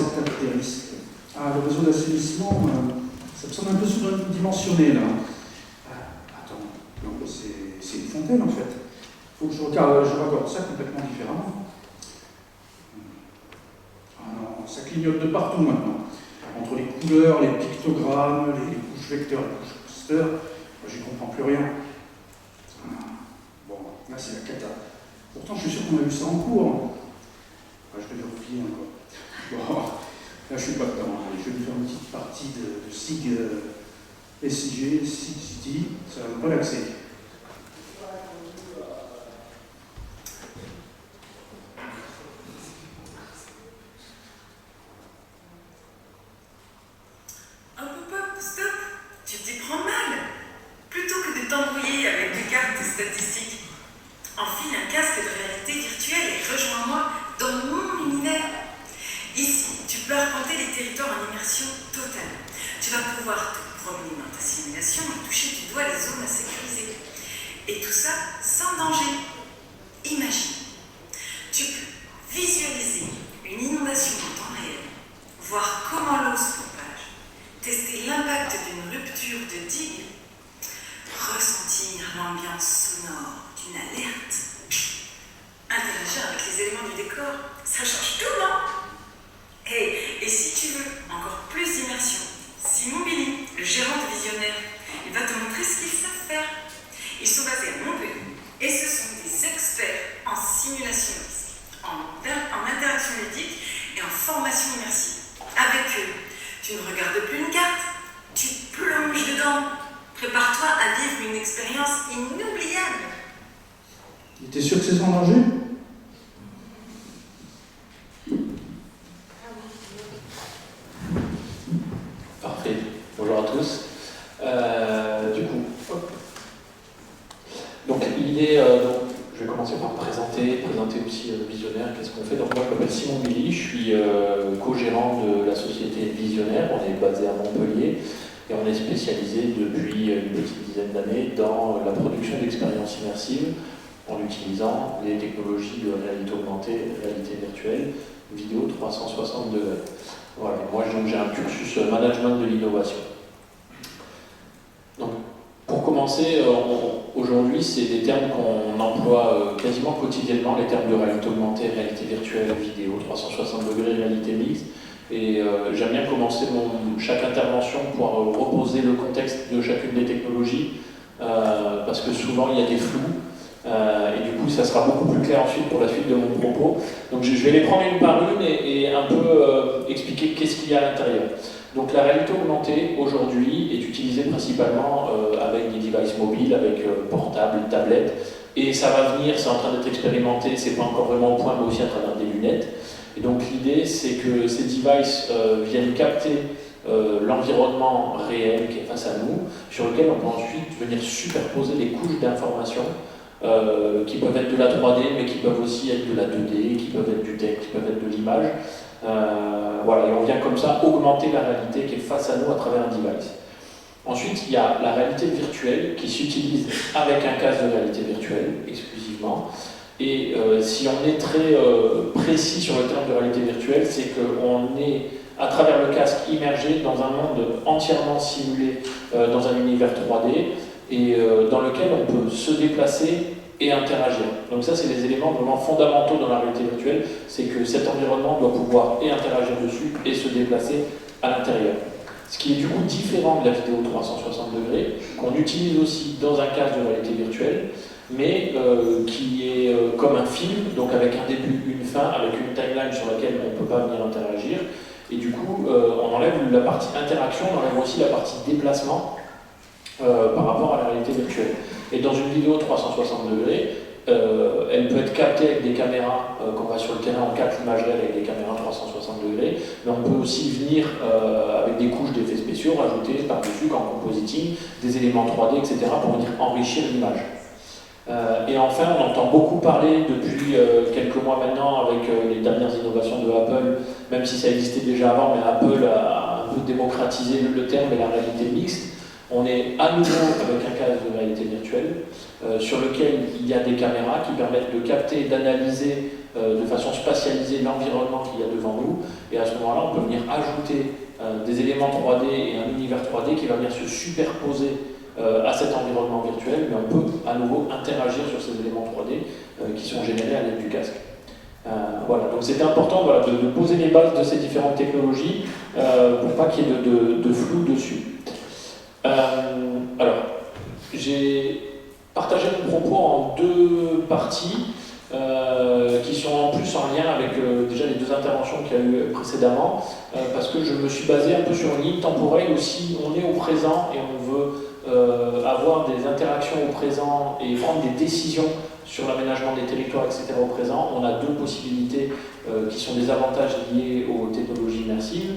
acceptable des risques. Ah, le réseau d'assainissement, ça me semble un peu sous-dimensionné là. Attends, non, c'est une fontaine en fait. Il faut que je regarde ça complètement différemment. Ah non, ça clignote de partout maintenant. Entre les couleurs, les pictogrammes, les couches vecteurs, les couches rasters, j'y comprends plus rien. Bon, là c'est la cata. Pourtant je suis sûr qu'on a vu ça en cours. Je vais vérifier encore. Bon, là je suis pas dedans. Allez, je vais faire une petite partie de SIG, SIG, SIG, ça va me relaxer. T'es sûr que c'est sans danger? Parfait. Bonjour à tous. Du coup, hop. Donc l'idée, je vais commencer par me présenter aussi Visionnaire, qu'est-ce qu'on fait. Donc moi je m'appelle Simon Billy, je suis co-gérant de la société Visionnaire, on est basé à Montpellier et on est spécialisé depuis une petite dizaine d'années dans la production d'expériences immersives en utilisant les technologies de réalité augmentée, réalité virtuelle, vidéo 360 degrés. Voilà, moi j'ai un cursus management de l'innovation. Donc, pour commencer, aujourd'hui, c'est des termes qu'on emploie quasiment quotidiennement, les termes de réalité augmentée, réalité virtuelle, vidéo 360 degrés, réalité mixte. Et j'aime bien commencer chaque intervention pour reposer le contexte de chacune des technologies, parce que souvent il y a des flous. Et du coup, ça sera beaucoup plus clair ensuite pour la suite de mon propos. Donc je vais les prendre une par une et un peu expliquer qu'est-ce qu'il y a à l'intérieur. Donc la réalité augmentée, aujourd'hui, est utilisée principalement avec des devices mobiles, avec portables, tablettes. Et ça va venir, c'est en train d'être expérimenté, c'est pas encore vraiment au point, mais aussi à travers des lunettes. Et donc l'idée, c'est que ces devices viennent capter l'environnement réel qui est face à nous, sur lequel on peut ensuite venir superposer des couches d'informations qui peuvent être de la 3D, mais qui peuvent aussi être de la 2D, qui peuvent être du texte, qui peuvent être de l'image. Voilà, et on vient comme ça augmenter la réalité qui est face à nous à travers un device. Ensuite, il y a la réalité virtuelle qui s'utilise avec un casque de réalité virtuelle exclusivement. Et si on est très précis sur le terme de réalité virtuelle, c'est qu'on est à travers le casque immergé dans un monde entièrement simulé dans un univers 3D et dans lequel on peut se déplacer et interagir. Donc ça, c'est les éléments vraiment fondamentaux dans la réalité virtuelle, c'est que cet environnement doit pouvoir et interagir dessus et se déplacer à l'intérieur. Ce qui est du coup différent de la vidéo 360 degrés, qu'on utilise aussi dans un casque de réalité virtuelle, mais qui est comme un film, donc avec un début, une fin, avec une timeline sur laquelle on ne peut pas venir interagir. Et du coup, on enlève la partie interaction, on enlève aussi la partie déplacement par rapport à la réalité virtuelle. Et dans une vidéo 360 degrés, elle peut être captée avec des caméras, quand on va sur le terrain, on capte l'image réelle avec des caméras 360 degrés, mais on peut aussi venir avec des couches d'effets spéciaux, rajouter par-dessus, en compositing, des éléments 3D, etc., pour venir enrichir l'image. Et enfin, on entend beaucoup parler depuis quelques mois maintenant avec les dernières innovations de Apple, même si ça existait déjà avant, mais Apple a un peu démocratisé le terme et la réalité mixte. On est à nouveau avec un casque de réalité virtuelle sur lequel il y a des caméras qui permettent de capter et d'analyser de façon spatialisée l'environnement qu'il y a devant nous, et à ce moment-là, on peut venir ajouter des éléments 3D et un univers 3D qui va venir se superposer à cet environnement virtuel, mais on peut à nouveau interagir sur ces éléments 3D qui sont générés à l'aide du casque. Voilà, donc c'était important voilà, de poser les bases de ces différentes technologies pour pas qu'il y ait de flou dessus. Alors, j'ai partagé mon propos en deux parties qui sont en plus en lien avec déjà les deux interventions qu'il y a eu précédemment, parce que je me suis basé un peu sur une ligne temporelle aussi. On est au présent et on veut avoir des interactions au présent et prendre des décisions sur l'aménagement des territoires, etc. au présent. On a deux possibilités qui sont des avantages liés aux technologies immersives.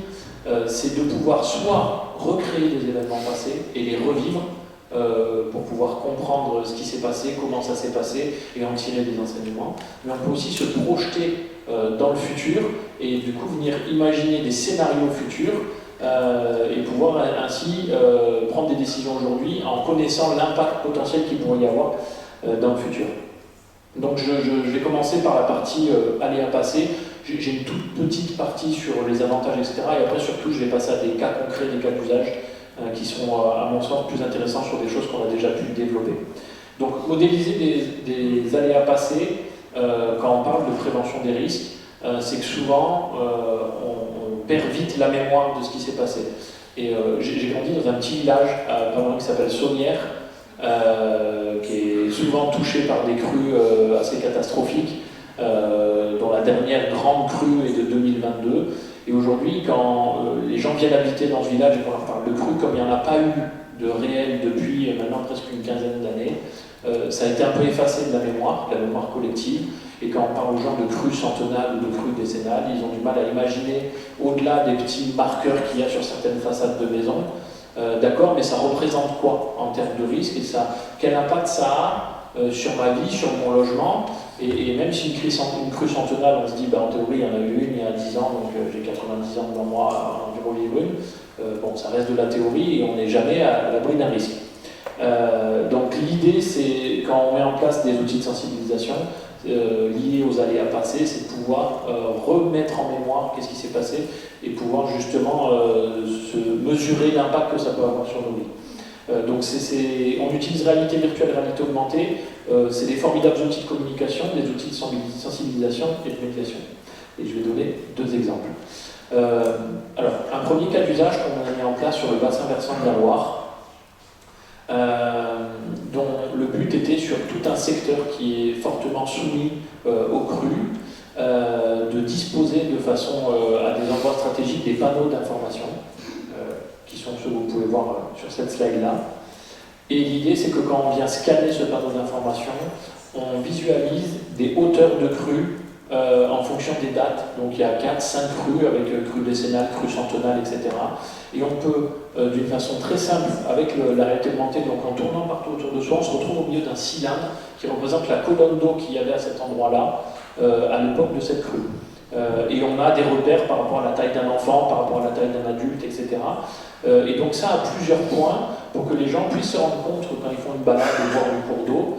C'est de pouvoir soit recréer des événements passés et les revivre pour pouvoir comprendre ce qui s'est passé, comment ça s'est passé et en tirer des enseignements. Mais on peut aussi se projeter dans le futur et du coup venir imaginer des scénarios futurs et pouvoir ainsi prendre des décisions aujourd'hui en connaissant l'impact potentiel qu'il pourrait y avoir dans le futur. Donc je vais commencer par la partie aléa passé. J'ai une toute petite partie sur les avantages, etc. Et après surtout je vais passer à des cas concrets, des cas d'usage qui sont à mon sens plus intéressants sur des choses qu'on a déjà pu développer. Donc modéliser des aléas passés, quand on parle de prévention des risques, c'est que souvent on perd vite la mémoire de ce qui s'est passé. Et j'ai grandi dans un petit village pas loin qui s'appelle Sommières, qui est souvent touché par des crues assez catastrophiques, dont la dernière grande crue est de 2022. Et aujourd'hui, quand les gens viennent habiter dans ce village et qu'on leur parle de crues, comme il n'y en a pas eu de réel depuis maintenant presque une quinzaine d'années, ça a été un peu effacé de la mémoire collective. Et quand on parle aux gens de crues centennales ou de crues décennales, ils ont du mal à imaginer, au-delà des petits marqueurs qu'il y a sur certaines façades de maisons, d'accord, mais ça représente quoi en termes de risque et quel impact ça a sur ma vie, sur mon logement, et même si une crue centennale, on se dit, en théorie, il y en a eu une il y a 10 ans, donc j'ai 90 ans devant moi, environ vivre une, bon, ça reste de la théorie et on n'est jamais à l'abri d'un risque. Donc l'idée, c'est, quand on met en place des outils de sensibilisation liés aux aléas passés, c'est de pouvoir remettre en mémoire qu'est-ce qui s'est passé et pouvoir justement se mesurer l'impact que ça peut avoir sur nos vies. Donc on utilise réalité virtuelle, réalité augmentée, c'est des formidables outils de communication, des outils de sensibilisation et de médiation. Et je vais donner deux exemples. Alors, un premier cas d'usage qu'on a mis en place sur le bassin versant de la Loire, dont le but était sur tout un secteur qui est fortement soumis aux crues, de disposer de façon à des endroits stratégiques des panneaux d'information, qui sont ceux que vous pouvez voir sur cette slide-là. Et l'idée, c'est que quand on vient scanner ce panneau d'information, on visualise des hauteurs de crues en fonction des dates. Donc il y a 4, 5 crues avec crue décennale, crue centennale, etc. Et on peut, d'une façon très simple, avec la réalité augmentée, donc en tournant partout autour de soi, on se retrouve au milieu d'un cylindre qui représente la colonne d'eau qu'il y avait à cet endroit-là à l'époque de cette crue. Et on a des repères par rapport à la taille d'un enfant, par rapport à la taille d'un adulte, etc. Et donc ça a plusieurs points pour que les gens puissent se rendre compte quand ils font une balade au bord du cours d'eau,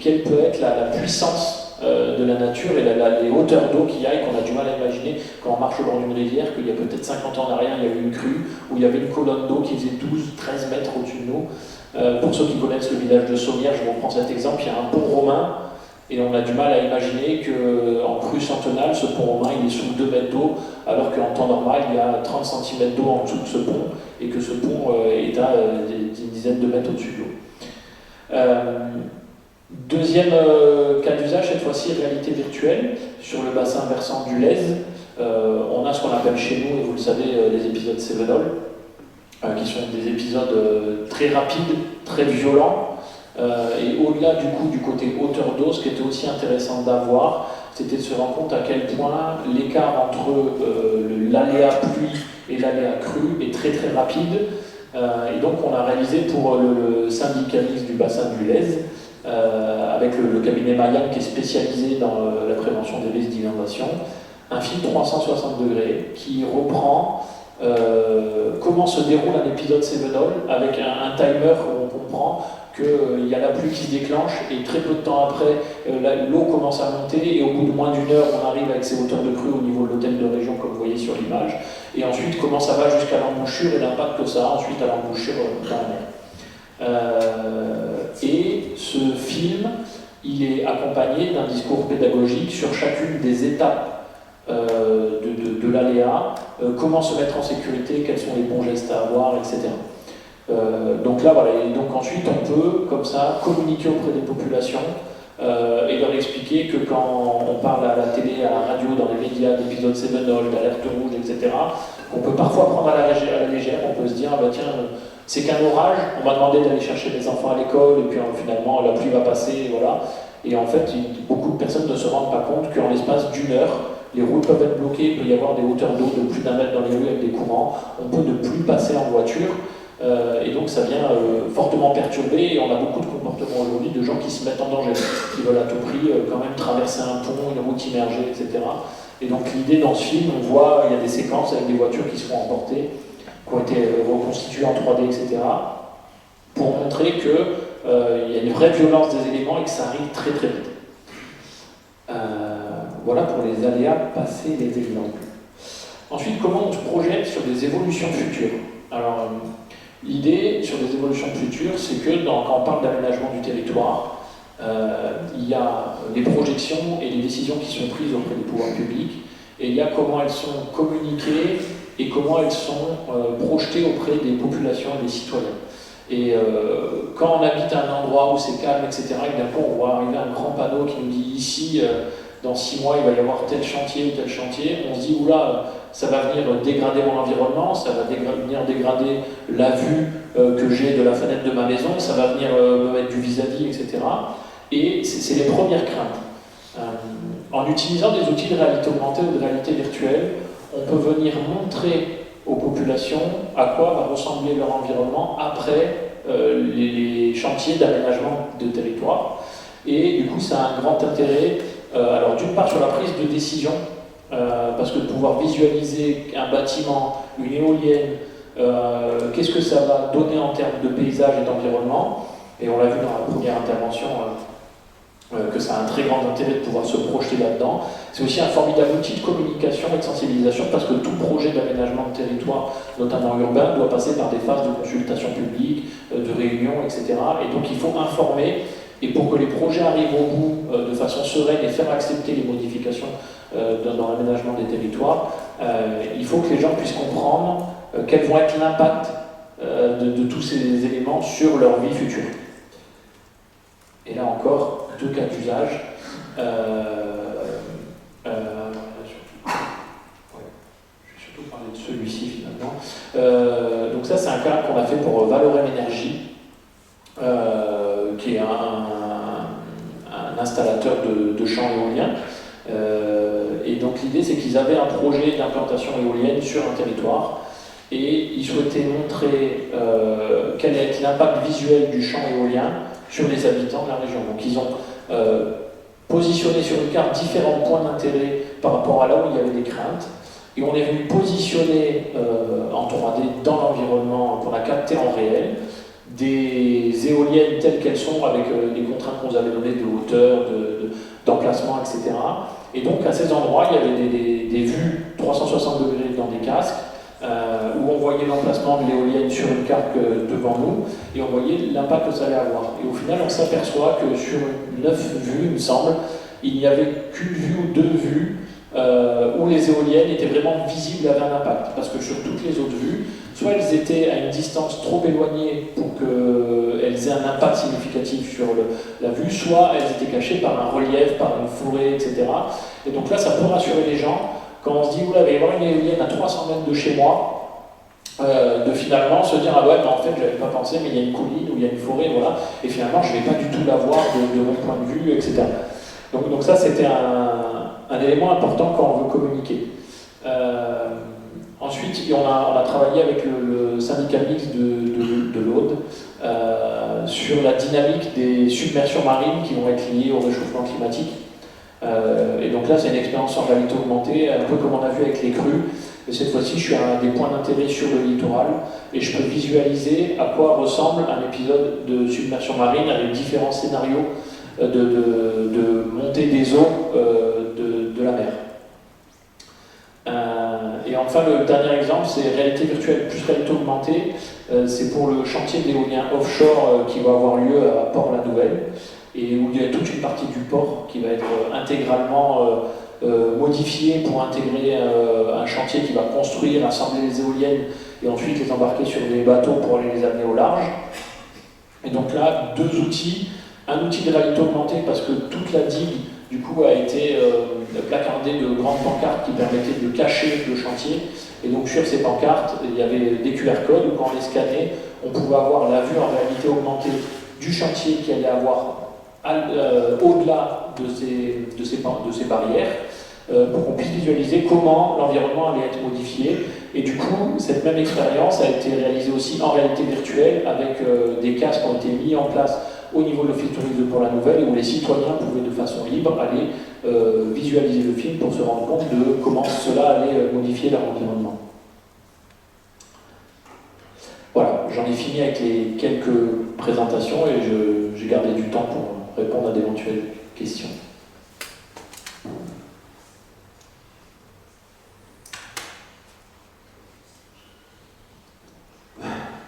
quelle peut être la puissance de la nature et les hauteurs d'eau qu'il y a et qu'on a du mal à imaginer quand on marche au bord d'une rivière, qu'il y a peut-être 50 ans en arrière, il y avait une crue où il y avait une colonne d'eau qui faisait 12-13 mètres au-dessus de nous. Pour ceux qui connaissent le village de Sommières, je reprends cet exemple, il y a un pont romain et on a du mal à imaginer qu'en crue centennale, ce pont romain il est sous 2 mètres d'eau, alors qu'en temps normal, il y a 30 cm d'eau en dessous de ce pont et que ce pont est à des dizaines de mètres au-dessus de l'eau. Deuxième cas d'usage, cette fois-ci réalité virtuelle, sur le bassin versant du Lez. On a ce qu'on appelle chez nous, et vous le savez, les épisodes Sevenol, qui sont des épisodes très rapides, très violents. Et au-delà du côté hauteur d'eau, ce qui était aussi intéressant d'avoir, c'était de se rendre compte à quel point l'écart entre l'aléa pluie et l'aléa crue est très très rapide. Et donc on a réalisé pour le syndicaliste du bassin du Lez, avec le cabinet Mayan qui est spécialisé dans la prévention des risques d'inondation, un film 360 degrés qui reprend comment se déroule un épisode Sevenol avec un timer où on comprend qu'il y a la pluie qui se déclenche et très peu de temps après, l'eau commence à monter et au bout de moins d'une heure, on arrive avec ces hauteurs de crue au niveau de l'hôtel de région comme vous voyez sur l'image. Et ensuite, comment ça va jusqu'à l'embouchure et l'impact que ça a ensuite à l'embouchure dans la mer. Et ce film, il est accompagné d'un discours pédagogique sur chacune des étapes de l'aléa, comment se mettre en sécurité, quels sont les bons gestes à avoir, etc. Donc là, voilà, et donc ensuite on peut, comme ça, communiquer auprès des populations et leur expliquer que quand on parle à la télé, à la radio, dans les médias, d'épisodes 7 d'alerte rouge, etc., qu'on peut parfois prendre à la légère, on peut se dire, ah bah tiens, c'est qu'un orage, on m'a demandé d'aller chercher mes enfants à l'école, et puis finalement la pluie va passer, voilà. Et en fait, beaucoup de personnes ne se rendent pas compte qu'en l'espace d'une heure, les routes peuvent être bloquées, il peut y avoir des hauteurs d'eau de plus d'1 mètre dans les rues avec des courants, on peut ne plus passer en voiture. Et donc ça vient fortement perturber et on a beaucoup de comportements aujourd'hui de gens qui se mettent en danger, qui veulent à tout prix quand même traverser un pont, une route immergée, etc. Et donc l'idée dans ce film, on voit, il y a des séquences avec des voitures qui se font emporter, qui ont été reconstituées en 3D, etc. pour montrer qu'il y a une vraie violence des éléments et que ça arrive très très vite. Voilà pour les aléas passés, les exemples. Ensuite, comment on se projette sur des évolutions futures? Alors, l'idée sur les évolutions futures, c'est que quand on parle d'aménagement du territoire, il y a les projections et les décisions qui sont prises auprès des pouvoirs publics, et il y a comment elles sont communiquées et comment elles sont projetées auprès des populations et des citoyens. Et quand on habite à un endroit où c'est calme, etc., et d'un coup on voit arriver un grand panneau qui nous dit ici, dans 6 mois, il va y avoir tel chantier ou tel chantier, on se dit, oula, ça va venir dégrader mon environnement, ça va venir dégrader la vue que j'ai de la fenêtre de ma maison, ça va venir me mettre du vis-à-vis, etc. Et c'est les premières craintes. En utilisant des outils de réalité augmentée ou de réalité virtuelle, on peut venir montrer aux populations à quoi va ressembler leur environnement après les chantiers d'aménagement de territoire. Et du coup, ça a un grand intérêt, alors d'une part sur la prise de décision, parce que de pouvoir visualiser un bâtiment, une éolienne, qu'est-ce que ça va donner en termes de paysage et d'environnement, et on l'a vu dans la première intervention, que ça a un très grand intérêt de pouvoir se projeter là-dedans. C'est aussi un formidable outil de communication et de sensibilisation parce que tout projet d'aménagement de territoire, notamment urbain, doit passer par des phases de consultation publique, de réunion, etc. Et donc il faut informer, et pour que les projets arrivent au bout de façon sereine et faire accepter les modifications dans l'aménagement des territoires, il faut que les gens puissent comprendre quel vont être l'impact de tous ces éléments sur leur vie future. Et là encore, 2 cas d'usage. Je vais surtout parler de celui-ci finalement. Donc ça, c'est un cas qu'on a fait pour Valorem Energy, qui est un installateur de champs éoliens. Et donc l'idée, c'est qu'ils avaient un projet d'implantation éolienne sur un territoire et ils souhaitaient montrer quel allait être l'impact visuel du champ éolien sur les habitants de la région. Donc ils ont positionné sur une carte différents points d'intérêt par rapport à là où il y avait des craintes, et on est venu positionner en 3D dans l'environnement, pour la capter en réel, des éoliennes telles qu'elles sont, avec les contraintes qu'on nous avait données de hauteur, d'emplacement, etc. Et donc à ces endroits, il y avait des vues 360 degrés dans des casques, où on voyait l'emplacement de l'éolienne sur une carte devant nous, et on voyait l'impact que ça allait avoir. Et au final, on s'aperçoit que sur 9 vues, il me semble, il n'y avait qu'une vue ou 2 vues où les éoliennes étaient vraiment visibles et avaient un impact. Parce que sur toutes les autres vues, soit elles étaient à une distance trop éloignée pour qu'elles aient un impact significatif sur la vue, soit elles étaient cachées par un relief, par une forêt, etc. Et donc là, ça peut rassurer les gens. Quand on se dit, oula, il va y avoir une éolienne à 300 mètres de chez moi, de finalement se dire, ah ouais, mais en fait, je n'avais pas pensé, mais il y a une colline ou il y a une forêt, voilà, et finalement, je ne vais pas du tout la voir de mon point de vue, etc. Donc ça, c'était un élément important quand on veut communiquer. Ensuite, on a travaillé avec le syndicat mixte de l'Aude sur la dynamique des submersions marines qui vont être liées au réchauffement climatique. Et donc là, c'est une expérience en réalité augmentée, un peu comme on a vu avec les crues. Et cette fois-ci, je suis à des points d'intérêt sur le littoral et je peux visualiser à quoi ressemble un épisode de submersion marine avec différents scénarios de montée des eaux de la mer. Et enfin, le dernier exemple, c'est réalité virtuelle plus réalité augmentée. C'est pour le chantier de l'éolien offshore qui va avoir lieu à Port-la-Nouvelle et où il y a toute une partie du port qui va être intégralement modifiée pour intégrer un chantier qui va construire, assembler les éoliennes et ensuite les embarquer sur des bateaux pour aller les amener au large. Et donc là, deux outils. Un outil de réalité augmentée parce que toute la digue du coup a été placardée de grandes pancartes qui permettaient de cacher le chantier. Et donc sur ces pancartes, il y avait des QR codes où quand on les scannait, on pouvait avoir la vue en réalité augmentée du chantier qui allait avoir au-delà de ces barrières pour qu'on puisse visualiser comment l'environnement allait être modifié. Et du coup, cette même expérience a été réalisée aussi en réalité virtuelle avec des casques qui ont été mis en place au niveau de l'Office tourisme de Port-la-Nouvelle où les citoyens pouvaient de façon libre aller visualiser le film pour se rendre compte de comment cela allait modifier leur environnement. Voilà, j'en ai fini avec les quelques présentations et j'ai gardé du temps pour répondre à d'éventuelles questions.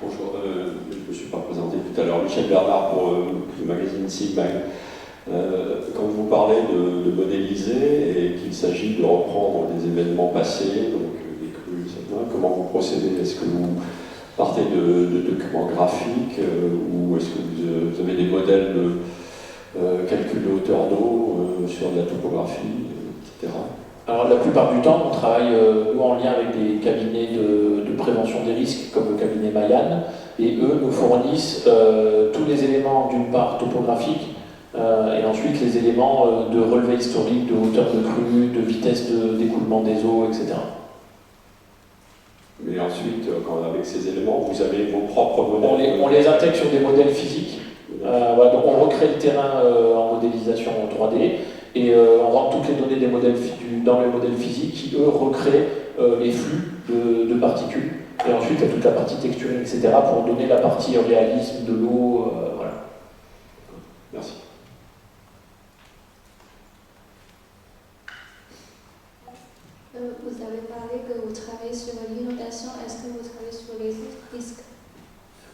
Bonjour, je ne me suis pas présenté tout à l'heure, Michel Bernard pour le magazine Sigmag. Quand vous parlez de modéliser et qu'il s'agit de reprendre des événements passés, donc des crues, etc., comment vous procédez? Est-ce que vous partez de documents graphiques ou est-ce que vous avez des modèles de calcul de hauteur d'eau sur de la topographie, etc. Alors la plupart du temps, on travaille nous en lien avec des cabinets de prévention des risques comme le cabinet Mayan et eux nous fournissent tous les éléments d'une part topographiques et ensuite les éléments de relevé historique, de hauteur de crue, de vitesse d'écoulement des eaux, etc. Mais ensuite, avec ces éléments, vous avez vos propres modèles. On les intègre sur des modèles physiques. Voilà, donc on recrée le terrain en modélisation en 3D et on rentre toutes les données des modèles dans les modèles physiques qui, eux, recréent les flux de particules. Et ensuite, il y a toute la partie texturée, etc. pour donner la partie réalisme de l'eau. Voilà. Merci. Vous avez parlé que vous travaillez sur l'inondation. Est-ce que vous travaillez sur les autres risques?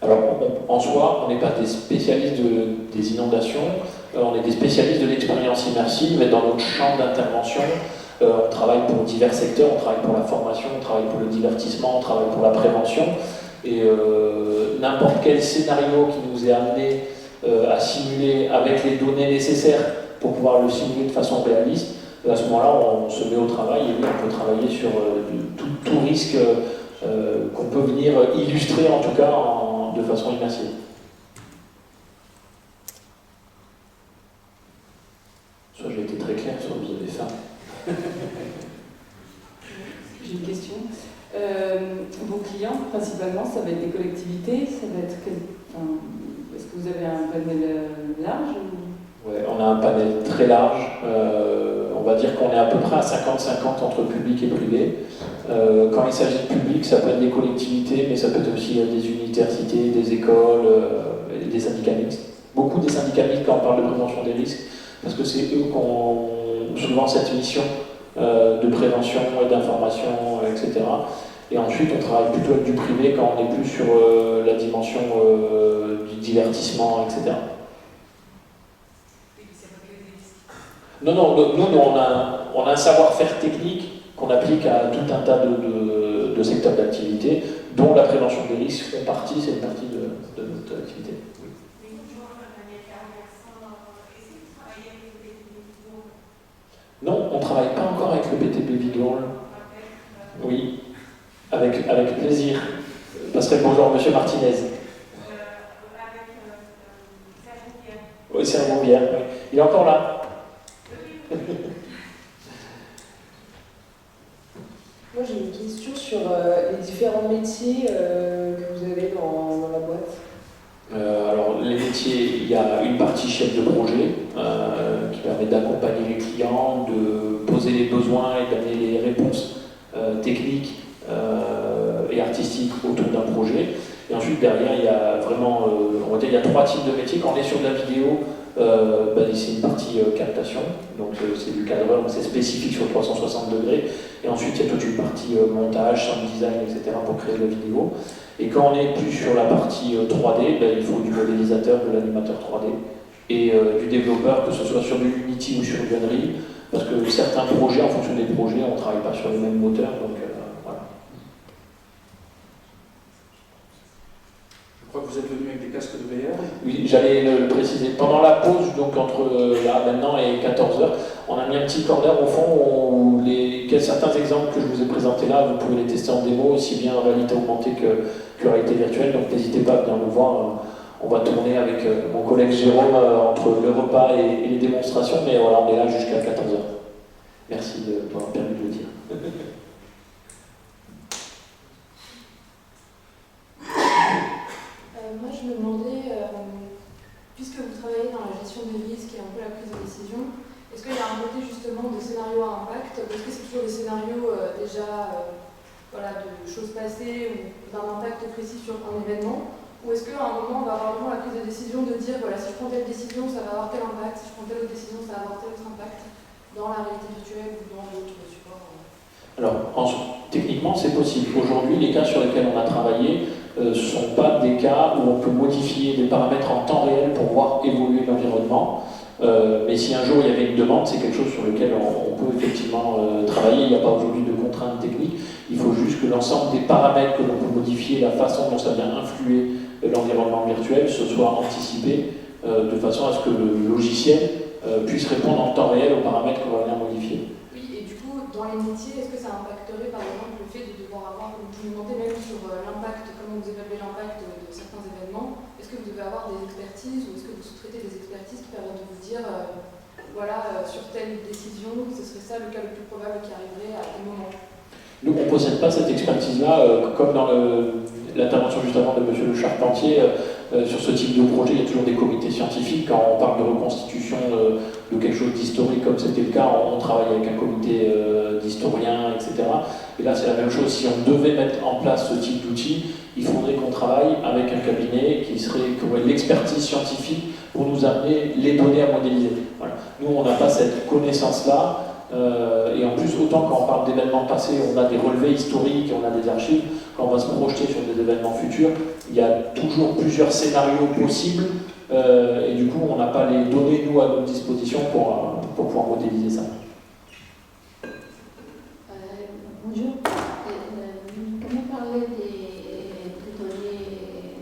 Alors, en soi, on n'est pas des spécialistes des inondations, on est des spécialistes de l'expérience immersive et dans notre champ d'intervention, on travaille pour divers secteurs, on travaille pour la formation, on travaille pour le divertissement, on travaille pour la prévention et n'importe quel scénario qui nous est amené à simuler avec les données nécessaires pour pouvoir le simuler de façon réaliste, à ce moment-là, on se met au travail et oui, on peut travailler sur tout risque qu'on peut venir illustrer en tout cas de façon immersive. Soit j'ai été très clair, soit vous avez faim. J'ai une question. Vos clients, principalement, ça va être des collectivités, ça va être est-ce que vous avez un panel large ou... Ouais, on a un panel très large. On va dire qu'on est à peu près à 50-50 entre public et privé. Quand il s'agit de public, ça peut être des collectivités, mais ça peut être aussi des universités, des écoles, des syndicats mixtes. Beaucoup des syndicats mixtes quand on parle de prévention des risques, parce que c'est eux qui ont souvent cette mission de prévention et d'information, etc. Et ensuite, on travaille plutôt avec du privé quand on est plus sur la dimension du divertissement, etc. Non, nous on a un savoir-faire technique qu'on applique à tout un tas de secteurs d'activité, dont la prévention des risques fait partie, c'est une partie de notre activité. Oui. Non, on ne travaille pas encore avec le BTP Vidol. Oui, avec plaisir. Je passerai le bonjour à M. Martinez. Oui, c'est un bon bien. Oui. Il est encore là. Moi j'ai une question sur les différents métiers que vous avez dans la boîte. Alors les métiers, il y a une partie chef de projet qui permet d'accompagner les clients, de poser les besoins et d'amener les réponses techniques et artistiques autour d'un projet. Et ensuite derrière il y a vraiment, on va dire, il y a 3 types de métiers. Quand on est sur de la vidéo, c'est une partie captation, donc c'est du cadreur, donc c'est spécifique sur 360 degrés. Et ensuite il y a toute une partie montage, sound design, etc. pour créer de la vidéo. Et quand on est plus sur la partie 3D, il faut du modélisateur, de l'animateur 3D et du développeur, que ce soit sur du Unity ou sur du Unreal, parce que certains projets, en fonction des projets, on ne travaille pas sur les mêmes moteurs, donc voilà. Je crois que vous êtes venu avec des casques de VR. Oui, j'allais le préciser. Pendant la pause, donc entre là maintenant et 14h, on a mis un petit corner au fond où certains exemples que je vous ai présentés là, vous pouvez les tester en démo, aussi bien en réalité augmentée que réalité virtuelle, donc n'hésitez pas à venir le voir. On va tourner avec mon collègue Jérôme entre le repas et les démonstrations, mais voilà, on est là jusqu'à 14h. Merci de m'avoir permis de le dire. Moi, je me demandais, puisque vous travaillez dans la gestion des risques et un peu la prise de décision, est-ce qu'il y a un côté justement de scénario à impact? Est-ce que c'est toujours des scénarios de choses passées ou d'un impact précis sur un événement? Ou est-ce qu'à un moment, on va avoir vraiment la prise de décision de dire, voilà, si je prends telle décision, ça va avoir tel impact, si je prends telle autre décision, ça va avoir tel autre impact dans la réalité virtuelle ou dans d'autres supports? Alors, techniquement, c'est possible. Aujourd'hui, les cas sur lesquels on a travaillé ne sont pas des cas où on peut modifier des paramètres en temps réel pour voir évoluer l'environnement. Mais si un jour il y avait une demande, c'est quelque chose sur lequel on peut effectivement travailler. Il n'y a pas aujourd'hui de contraintes techniques. Il faut juste que l'ensemble des paramètres que l'on peut modifier, la façon dont ça vient influer l'environnement virtuel, se soit anticipé de façon à ce que le logiciel puisse répondre en temps réel aux paramètres qu'on va venir modifier. Oui, et du coup, dans les métiers, est-ce que ça impacterait par exemple le fait de devoir avoir, vous me demandez même sur l'impact, comment vous évaluez l'impact de certains événements, est-ce que vous devez avoir des expertises ou est-ce que vous sous-traitez des expertises qui permettent de vous dire, sur telle décision, ce serait ça le cas le plus probable qui arriverait à tel moment? Nous, on ne possède pas cette expertise-là, comme dans l'intervention juste avant de M. Le Charpentier. Sur ce type de projet, il y a toujours des comités scientifiques. Quand on parle de reconstitution de quelque chose d'historique, comme c'était le cas, on travaille avec un comité d'historiens, etc. Et là, c'est la même chose. Si on devait mettre en place ce type d'outil, il faudrait qu'on travaille avec un cabinet qui aurait l'expertise scientifique pour nous amener les données à modéliser. Voilà. Nous, on n'a pas cette connaissance-là. Et en plus, autant quand on parle d'événements passés, on a des relevés historiques, on a des archives, quand on va se projeter sur des événements futurs, il y a toujours plusieurs scénarios possibles, et du coup, on n'a pas les données, nous, à notre disposition pour pouvoir modéliser ça. Bonjour. Quand vous parlez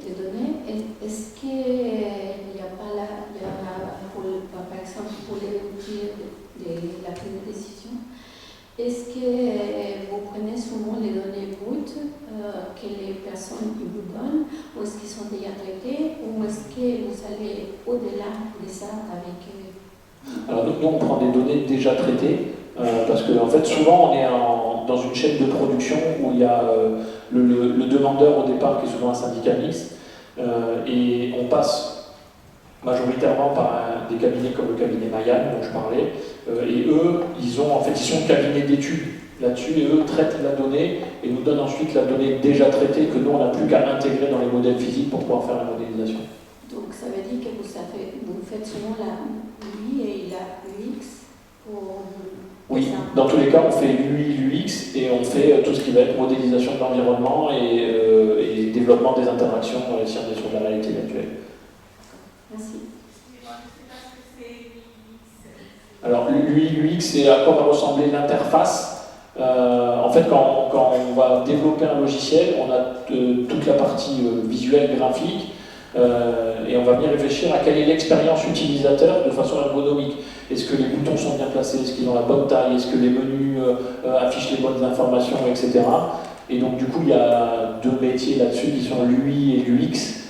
des données, est-ce qu'il n'y a pas là, par exemple, pour les outils de la prise de décision, est-ce que vous prenez souvent les données brutes que les personnes vous donnent, ou est-ce qu'ils sont déjà traités, ou est-ce que vous allez au-delà de ça avec... Alors nous, on prend des données déjà traitées, parce que en fait, souvent, on est dans une chaîne de production où il y a le demandeur au départ, qui est souvent un syndicat mixte, et on passe majoritairement par des cabinets comme le cabinet Mayan dont je parlais, et eux, ils sont cabinet d'études là-dessus, et eux traitent la donnée et nous donnent ensuite la donnée déjà traitée que nous on n'a plus qu'à intégrer dans les modèles physiques pour pouvoir faire la modélisation. Donc ça veut dire que vous faites souvent la UI et la UX pour... Oui, dans tous les cas on fait l'UI, l'UX et on fait tout ce qui va être modélisation de l'environnement et développement des interactions si on est sur de la réalité virtuelle. Merci. Alors l'UI, l'UX, c'est à quoi va ressembler l'interface. En fait, quand on va développer un logiciel, on a toute la partie visuelle, graphique, et on va bien réfléchir à quelle est l'expérience utilisateur de façon ergonomique. Est-ce que les boutons sont bien placés, est-ce qu'ils ont la bonne taille, est-ce que les menus affichent les bonnes informations, etc. Et donc du coup, il y a 2 métiers là-dessus qui sont l'UI et l'UX,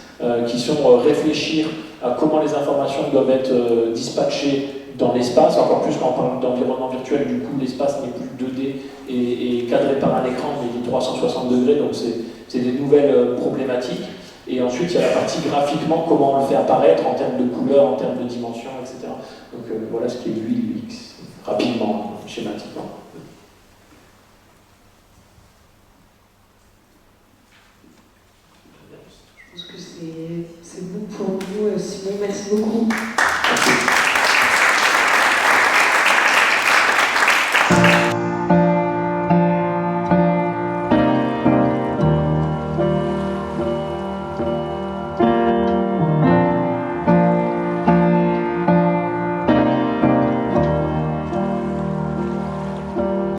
qui sont réfléchir à comment les informations doivent être dispatchées dans l'espace, encore plus quand on parle d'environnement virtuel, du coup l'espace n'est plus 2D et cadré par un écran, mais il est 360 degrés, donc c'est des nouvelles problématiques. Et ensuite, il y a la partie graphiquement, comment on le fait apparaître en termes de couleurs, en termes de dimensions, etc. Donc voilà ce qui est l'UI, l'UX, rapidement, schématiquement. Je pense que c'est bon pour vous, Simon. Merci beaucoup.